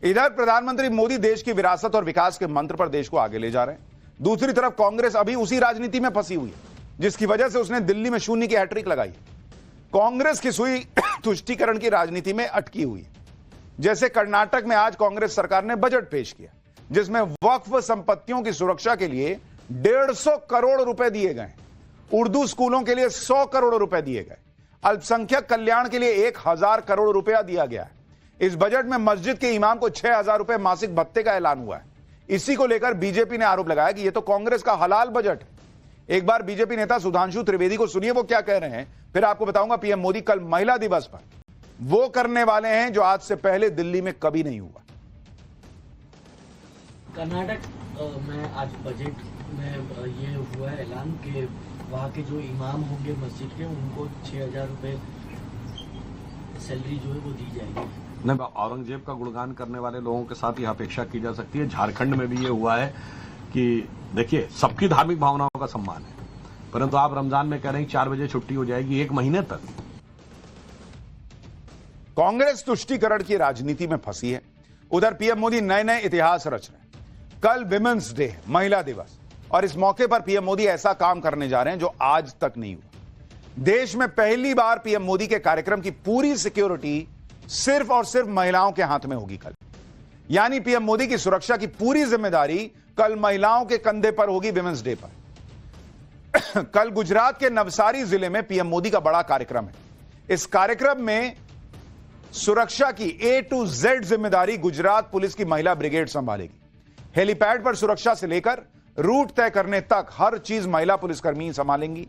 इधर प्रधानमंत्री मोदी देश की विरासत और विकास के मंत्र पर देश को आगे ले जा रहे हैं। दूसरी तरफ कांग्रेस अभी उसी राजनीति में फंसी हुई है जिसकी वजह से उसने दिल्ली में शून्य की हैट्रिक लगाई। कांग्रेस की सुई तुष्टीकरण की राजनीति में अटकी हुई है। जैसे कर्नाटक में आज कांग्रेस सरकार ने बजट पेश किया जिसमें वक्फ संपत्तियों की सुरक्षा के लिए 150 करोड़ रुपए दिए गए, उर्दू स्कूलों के लिए 100 करोड़ रुपए दिए गए, अल्पसंख्यक कल्याण के लिए 1000 करोड़ रुपया दिया गया है। इस बजट में मस्जिद के इमाम को 6000 रुपए मासिक भत्ते का ऐलान हुआ है। इसी को लेकर बीजेपी ने आरोप लगाया कि यह तो कांग्रेस का हलाल बजट है। एक बार बीजेपी नेता सुधांशु त्रिवेदी को सुनिए वो क्या कह रहे हैं, फिर आपको बताऊंगा पीएम मोदी कल महिला दिवस पर वो करने वाले हैं जो आज से पहले दिल्ली में कभी नहीं हुआ। कर्नाटक में आज बजट में ये हुआ है ऐलान कि वहाँ के जो इमाम होंगे मस्जिद के उनको 6000 रुपए सैलरी जो है वो दी जाएगी। नहीं, औरंगजेब का गुणगान करने वाले लोगों के साथ यह अपेक्षा की जा सकती है। झारखंड में भी ये हुआ है कि देखिए सबकी धार्मिक भावनाओं का सम्मान है, परंतु आप रमजान में कह रहे हैं 4 बजे छुट्टी हो जाएगी 1 महीने तक। कांग्रेस तुष्टीकरण की राजनीति में फंसी है। उधर पीएम मोदी नए नए इतिहास रच रहे हैं। कल विमेंस डे, महिला दिवस, और इस मौके पर पीएम मोदी ऐसा काम करने जा रहे हैं जो आज तक नहीं हुआ। देश में पहली बार पीएम मोदी के कार्यक्रम की पूरी सिक्योरिटी सिर्फ और सिर्फ महिलाओं के हाथ में होगी कल। यानी पीएम मोदी की सुरक्षा की पूरी जिम्मेदारी कल महिलाओं के कंधे पर होगी विमेंस डे पर। कल गुजरात के नवसारी जिले में पीएम मोदी का बड़ा कार्यक्रम है। इस कार्यक्रम में सुरक्षा की A to Z जिम्मेदारी गुजरात पुलिस की महिला ब्रिगेड संभालेगी। हेलीपैड पर सुरक्षा से लेकर रूट तय करने तक हर चीज महिला पुलिसकर्मी संभालेंगी।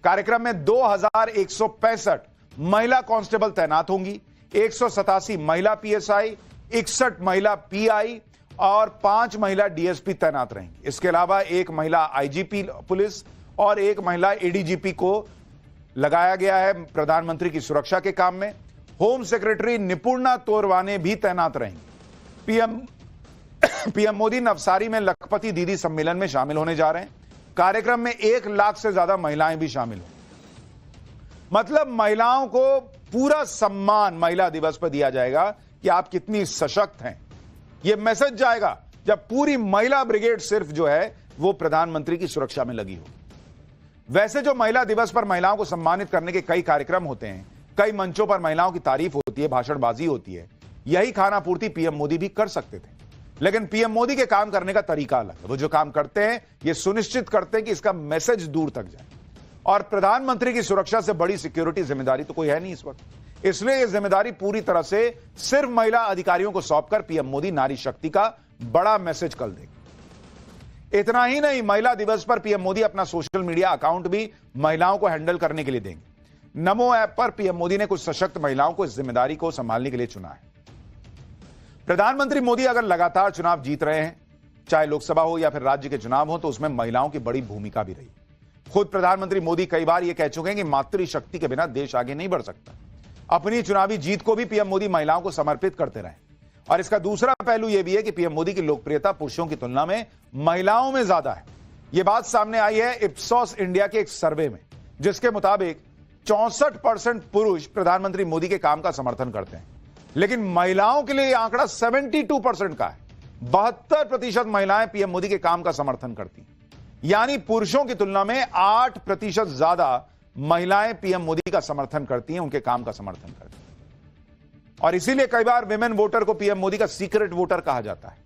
कार्यक्रम में 2165 महिला कांस्टेबल तैनात होंगी, 187 महिला PSI, 61 महिला PI और 5 महिला DSP तैनात रहेंगी। इसके अलावा 1 महिला IGP पुलिस और 1 महिला ADGP को लगाया गया है प्रधानमंत्री की सुरक्षा के काम में। होम सेक्रेटरी निपुणा तोरवाने भी तैनात रहेंगी। पीएम मोदी नवसारी में लखपति दीदी सम्मेलन में शामिल होने जा रहे हैं। कार्यक्रम में 1 लाख से ज्यादा महिलाएं भी शामिल होंगी। मतलब महिलाओं को पूरा सम्मान महिला दिवस पर दिया जाएगा कि आप कितनी सशक्त हैं। यह मैसेज जाएगा जब पूरी महिला ब्रिगेड सिर्फ जो है वो प्रधानमंत्री की सुरक्षा में लगी हो। वैसे जो महिला दिवस पर महिलाओं को सम्मानित करने के कई कार्यक्रम होते हैं, कई मंचों पर महिलाओं की तारीफ होती है, भाषणबाजी होती है, यही खाना पूर्ति पीएम मोदी भी कर सकते थे। लेकिन पीएम मोदी के काम करने का तरीका अलग है। वो जो काम करते हैं ये सुनिश्चित करते हैं कि इसका मैसेज दूर तक जाए। और प्रधानमंत्री की सुरक्षा से बड़ी सिक्योरिटी जिम्मेदारी तो कोई है नहीं इस वक्त। इसलिए यह जिम्मेदारी पूरी तरह से सिर्फ महिला अधिकारियों को सौंपकर पीएम मोदी नारी शक्ति का बड़ा मैसेज कल देंगे। इतना ही नहीं, महिला दिवस पर पीएम मोदी अपना सोशल मीडिया अकाउंट भी महिलाओं को हैंडल करने के लिए देंगे। नमो ऐप पर पीएम मोदी ने कुछ सशक्त महिलाओं को इस जिम्मेदारी को संभालने के लिए चुना है। प्रधानमंत्री मोदी अगर लगातार चुनाव जीत रहे हैं, चाहे लोकसभा हो या फिर राज्य के चुनाव हो, तो उसमें महिलाओं की बड़ी भूमिका भी रही। खुद प्रधानमंत्री मोदी कई बार यह कह चुके हैं कि मातृशक्ति के बिना देश आगे नहीं बढ़ सकता। अपनी चुनावी जीत को भी पीएम मोदी महिलाओं को समर्पित करते रहे। और इसका दूसरा पहलू यह भी है कि पीएम मोदी की लोकप्रियता पुरुषों की तुलना में महिलाओं में ज्यादा है। यह बात सामने आई है इप्सॉस इंडिया के एक सर्वे में, जिसके मुताबिक 64% पुरुष प्रधानमंत्री मोदी के काम का समर्थन करते हैं, लेकिन महिलाओं के लिए यह आंकड़ा 72% का है। 72% महिलाएं पीएम मोदी के काम का समर्थन करती हैं। यानी पुरुषों की तुलना में 8% ज्यादा महिलाएं पीएम मोदी का समर्थन करती हैं, उनके काम का समर्थन करती हैं। और इसीलिए कई बार विमेन वोटर को पीएम मोदी का सीक्रेट वोटर कहा जाता है।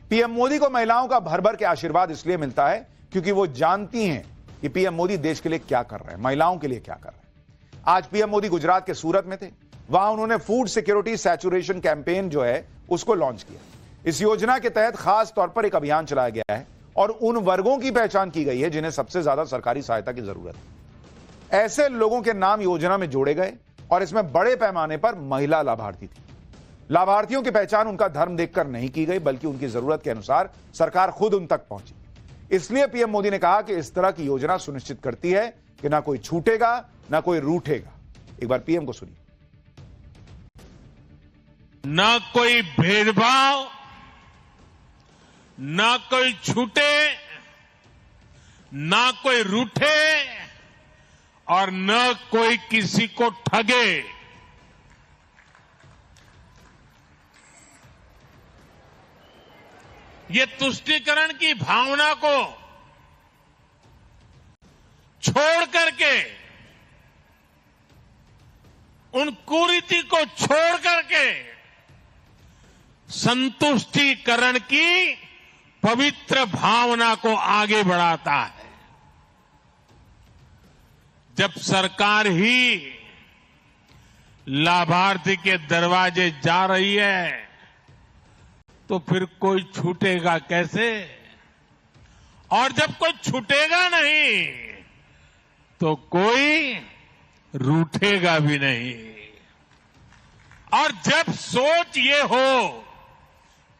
पीएम मोदी को महिलाओं का भर भर के आशीर्वाद इसलिए मिलता है क्योंकि वो जानती हैं कि पीएम मोदी देश के लिए क्या कर रहे हैं, महिलाओं के लिए क्या कर रहे हैं। आज पीएम मोदी गुजरात के सूरत में थे। वहां उन्होंने फूड सिक्योरिटी सैचुरेशन कैंपेन जो है उसको लॉन्च किया। इस योजना के तहत खास तौर पर एक अभियान चलाया गया है और उन वर्गों की पहचान की गई है जिन्हें सबसे ज्यादा सरकारी सहायता की जरूरत है। ऐसे लोगों के नाम योजना में जोड़े गए और इसमें बड़े पैमाने पर महिला लाभार्थी थी। लाभार्थियों की पहचान उनका धर्म देखकर नहीं की गई, बल्कि उनकी जरूरत के अनुसार सरकार खुद उन तक पहुंची। इसलिए पीएम मोदी ने कहा कि इस तरह की योजना सुनिश्चित करती है कि ना कोई छूटेगा ना कोई रूठेगा। एक बार पीएम को सुनिए। न कोई भेदभाव, न कोई छूटे, न कोई रूठे और न कोई किसी को ठगे। ये तुष्टीकरण की भावना को छोड़ करके, उन कुरीति को छोड़ करके संतुष्टीकरण की पवित्र भावना को आगे बढ़ाता है। जब सरकार ही लाभार्थी के दरवाजे जा रही है तो फिर कोई छूटेगा कैसे? और जब कोई छूटेगा नहीं तो कोई रूठेगा भी नहीं। और जब सोच ये हो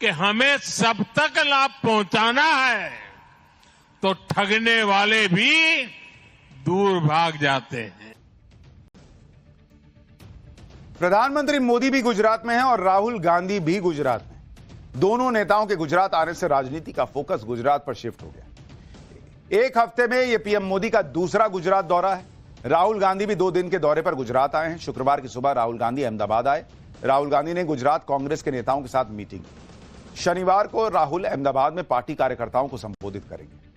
कि हमें सब तक लाभ पहुंचाना है तो ठगने वाले भी दूर भाग जाते हैं। प्रधानमंत्री मोदी भी गुजरात में हैं और राहुल गांधी भी गुजरात में। दोनों नेताओं के गुजरात आने से राजनीति का फोकस गुजरात पर शिफ्ट हो गया। एक हफ्ते में यह पीएम मोदी का दूसरा गुजरात दौरा है। राहुल गांधी भी 2 दिन के दौरे पर गुजरात आए हैं। शुक्रवार की सुबह राहुल गांधी अहमदाबाद आए। राहुल गांधी ने गुजरात कांग्रेस के नेताओं के साथ मीटिंग की। शनिवार को राहुल अहमदाबाद में पार्टी कार्यकर्ताओं को संबोधित करेंगे।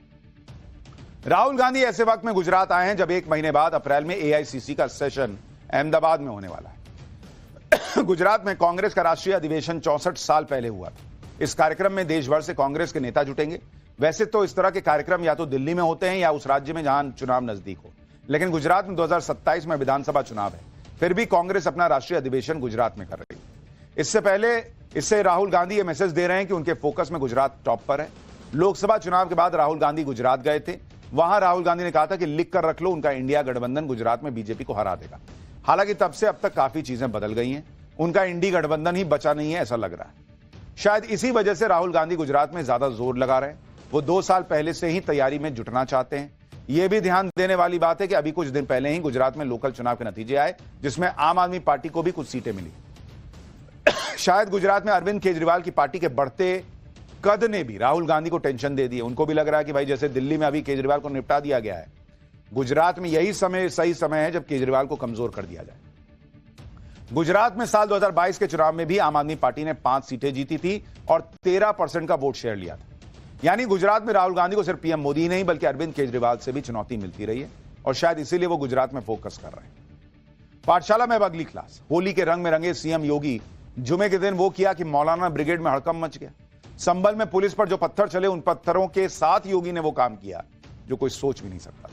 राहुल गांधी ऐसे वक्त में गुजरात आए हैं जब 1 महीने बाद अप्रैल में एआईसीसी का सेशन अहमदाबाद में होने वाला है। गुजरात में कांग्रेस का राष्ट्रीय अधिवेशन 64 साल पहले हुआ था। इस कार्यक्रम में देश भर से कांग्रेस के नेता जुटेंगे। वैसे तो इस तरह के कार्यक्रम या तो दिल्ली में होते हैं या उस राज्य में जहां चुनाव नजदीक हो, लेकिन गुजरात में 2027 में विधानसभा चुनाव है। फिर भी कांग्रेस अपना राष्ट्रीय अधिवेशन गुजरात में कर रही है। इससे राहुल गांधी ये मैसेज दे रहे हैं कि उनके फोकस में गुजरात टॉप पर है। लोकसभा चुनाव के बाद राहुल गांधी गुजरात गए थे। वहां राहुल गांधी ने कहा था कि लिख कर रख लो, उनका इंडिया गठबंधन गुजरात में बीजेपी को हरा देगा। हालांकि तब से अब तक काफी चीजें बदल गई हैं। उनका इंडी गठबंधन ही बचा नहीं है, ऐसा लग रहा है। शायद इसी वजह से राहुल गांधी गुजरात में ज्यादा जोर लगा रहे हैं। वो 2 साल पहले से ही तैयारी में जुटना चाहते हैं। यह भी ध्यान देने वाली बात है कि अभी कुछ दिन पहले ही गुजरात में लोकल चुनाव के नतीजे आए, जिसमें आम आदमी पार्टी को भी कुछ सीटें मिली। शायद गुजरात में अरविंद केजरीवाल की पार्टी के बढ़ते कद ने भी राहुल गांधी को टेंशन दे दी। उनको भी लग रहा है कि भाई जैसे दिल्ली में अभी केजरीवाल को निपटा दिया गया है, गुजरात में यही सही समय है जब केजरीवाल को कमजोर कर दिया जाए। गुजरात में साल 2022 के चुनाव में भी आम आदमी पार्टी ने 5 सीटें जीती थी और 13% का वोट शेयर लिया था। यानी गुजरात में राहुल गांधी को सिर्फ पीएम मोदी ही नहीं बल्कि अरविंद केजरीवाल से भी चुनौती मिलती रही है और शायद इसीलिए वो गुजरात में फोकस कर रहे हैं। पाठशाला में अब अगली क्लास। होली के रंग में रंगे सीएम योगी। जुमे के दिन वो किया कि मौलाना ब्रिगेड में हड़कंप मच गया। संभल में पुलिस पर जो पत्थर चले, उन पत्थरों के साथ योगी ने वो काम किया जो कोई सोच भी नहीं सकता।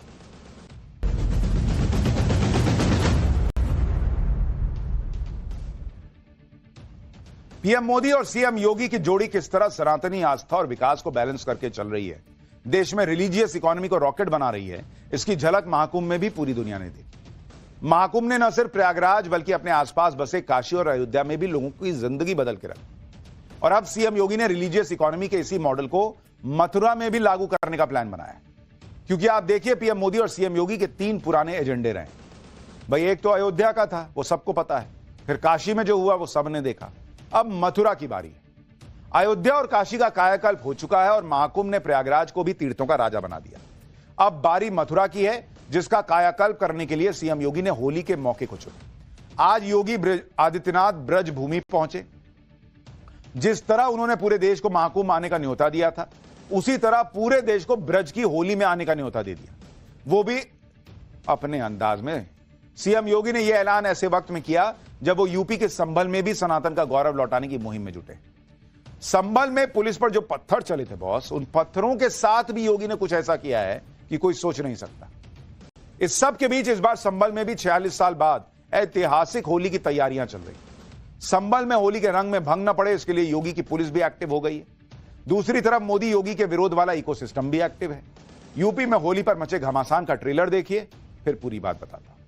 पीएम मोदी और सीएम योगी की जोड़ी किस तरह सनातनी आस्था और विकास को बैलेंस करके चल रही है, देश में रिलीजियस इकोनॉमी को रॉकेट बना रही है, इसकी झलक महाकुंभ में भी पूरी दुनिया ने देखी। महाकुंभ ने न सिर्फ प्रयागराज बल्कि अपने आसपास बसे काशी और अयोध्या में भी लोगों की जिंदगी बदल के रखी। और अब सीएम योगी ने रिलीजियस इकोनॉमी के इसी मॉडल को मथुरा में भी लागू करने का प्लान बनाया है। क्योंकि आप देखिए, पीएम मोदी और सीएम योगी के 3 पुराने एजेंडे रहे। भाई, एक तो अयोध्या का था, वो सबको पता है। फिर काशी में जो हुआ वो सबने देखा। अब मथुरा की बारी है। अयोध्या और काशी का कायाकल्प हो चुका है और महाकुंभ ने प्रयागराज को भी तीर्थों का राजा बना दिया। अब बारी मथुरा की है, जिसका कायाकल्प करने के लिए सीएम योगी ने होली के मौके को चुना। आज योगी आदित्यनाथ ब्रज भूमि पहुंचे। जिस तरह उन्होंने पूरे देश को महाकुंभ आने का न्योता दिया था, उसी तरह पूरे देश को ब्रज की होली में आने का न्योता दे दिया, वो भी अपने अंदाज में। सीएम योगी ने यह ऐलान ऐसे वक्त में किया जब वो यूपी के संभल में भी सनातन का गौरव लौटाने की मुहिम में जुटे। संभल में पुलिस पर जो पत्थर चले थे बॉस, उन पत्थरों के साथ भी योगी ने कुछ ऐसा किया है कि कोई सोच नहीं सकता। इस सब के बीच इस बार संभल में भी 46 साल बाद ऐतिहासिक होली की तैयारियां चल रही। संभल में होली के रंग में भंग न पड़े, इसके लिए योगी की पुलिस भी एक्टिव हो गई है। दूसरी तरफ मोदी योगी के विरोध वाला इकोसिस्टम भी एक्टिव है। यूपी में होली पर मचे घमासान का ट्रेलर देखिए, फिर पूरी बात बताता हूं।